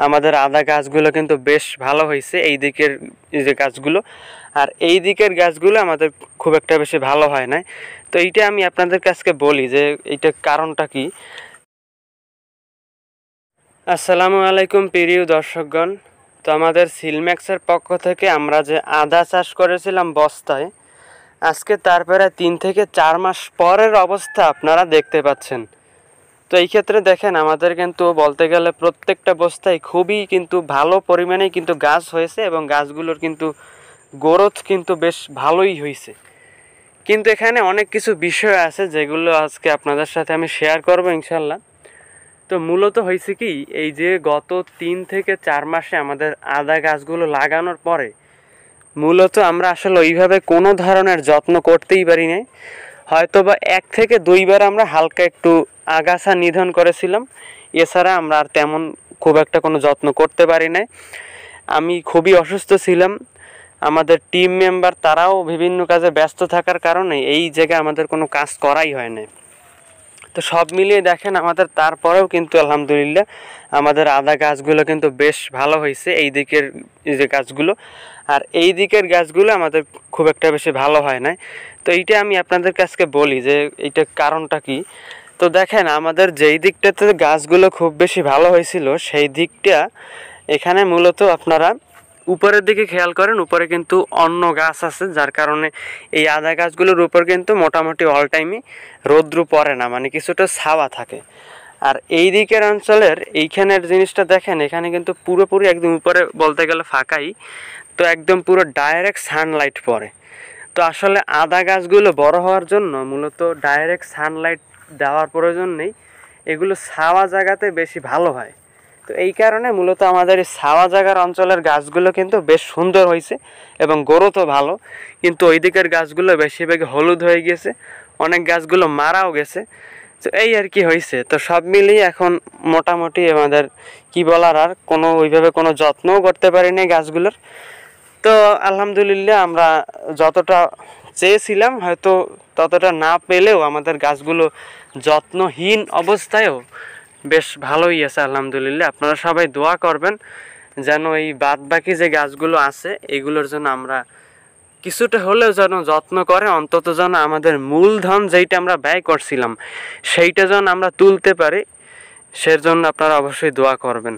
আমাদের আদা গাছগুলো কিন্তু বেশ ভালো হয়েছে এই দিকের যে গাছগুলো, আর এই দিকের গাছগুলো আমাদের খুব একটা বেশি ভালো হয় না। তো এইটা আমি আপনাদের কাছে বলি যে এইটা কারণটা কি। আসসালামু আলাইকুম প্রিয় দর্শকগণ। তো আমাদের সিলম্যাক্সের পক্ষ থেকে আমরা যে আদা চাষ করেছিলাম বস্তায়, আজকে তারপরে 3 থেকে 4 মাস পরের অবস্থা আপনারা দেখতে পাচ্ছেন। তো এই ক্ষেত্রে দেখেন আমাদের কিন্তু বলতে গেলে প্রত্যেকটা বস্তায় খুবই কিন্তু ভালো পরিমাণেই কিন্তু গাছ হয়েছে এবং গাছগুলোর কিন্তু গ্রোথ কিন্তু বেশ ভালোই হয়েছে। কিন্তু এখানে অনেক কিছু বিষয় আছে যেগুলো আজকে আপনাদের সাথে আমি শেয়ার করব ইনশাল্লাহ। তো মূলত হয়েছে কি, এই যে গত 3 থেকে 4 মাসে আমাদের আদা গাছগুলো লাগানোর পরে মূলত আমরা আসলে ওইভাবে কোনো ধরনের যত্ন করতেই পারি নাই। হয়তো বা 1 থেকে 2 বার আমরা হালকা একটু আগাছা নিধন করেছিলাম, এছাড়া আমরা আর তেমন খুব একটা কোনো যত্ন করতে পারি নাই। আমি খুবই অসুস্থ ছিলাম, আমাদের টিম মেম্বার তারাও বিভিন্ন কাজে ব্যস্ত থাকার কারণে এই জায়গায় আমাদের কোনো কাজ করাই হয় না। তো সব মিলিয়ে দেখেন আমাদের তারপরেও কিন্তু আলহামদুলিল্লাহ আমাদের আদা গাছগুলো কিন্তু বেশ ভালো হয়েছে এই দিকের যে গাছগুলো, আর এই দিকের গাছগুলো আমাদের খুব একটা বেশি ভালো হয় না। তো এইটা আমি আপনাদের কাছে বলি যে এইটার কারণটা কি। তো দেখেন আমাদের যেই দিকটাতে গাছগুলো খুব বেশি ভালো হয়েছিল সেই দিকটা এখানে মূলত আপনারা উপরের দিকে খেয়াল করেন, উপরে কিন্তু অন্য গাছ আছে, যার কারণে এই আদা গাছগুলোর উপর কিন্তু মোটামুটি অল টাইমই রৌদ্র পড়ে না, মানে কিছুটা ছাওয়া থাকে। আর এই দিকের অঞ্চলের এইখানের জিনিসটা দেখেন, এখানে কিন্তু পুরোপুরি একদম উপরে বলতে গেলে ফাঁকাই, তো একদম পুরো ডাইরেক্ট সানলাইট পড়ে। তো আসলে আদা গাছগুলো বড় হওয়ার জন্য মূলত ডাইরেক্ট সানলাইট দেওয়ার প্রয়োজন নেই, এগুলো ছাওয়া জায়গাতে বেশি ভালো হয়। তো এই কারণে মূলত আমাদের এই ছাওয়া জায়গার অঞ্চলের গাছগুলো কিন্তু বেশ সুন্দর হয়েছে এবং গ্রোথও ভালো। কিন্তু ওই দিকের গাছগুলো বেশিরভাগই হলুদ হয়ে গেছে, অনেক গাছগুলো মারাও গেছে। তো এই আর কি হয়েছে। তো সব মিলিয়ে এখন মোটামুটি আমাদের কি বলার, আর কোনো ওইভাবে কোনো যত্নও করতে পারি না গাছগুলোর। তো আলহামদুলিল্লাহ আমরা যতটা চেয়েছিলাম হয়তো ততটা না পেলেও আমাদের গাছগুলো যত্নহীন অবস্থায়ও বেশ ভালোই আছে আলহামদুলিল্লাহ। আপনারা সবাই দোয়া করবেন যেন এই বাদ বাকি যে গাছগুলো আছে এগুলোর জন্য আমরা কিছুটা হলেও যেন যত্ন করে, অন্তত যেন আমাদের মূলধন যেইটা আমরা ব্যয় করছিলাম সেইটা যেন আমরা তুলতে পারি, সেজন্য আপনারা অবশ্যই দোয়া করবেন।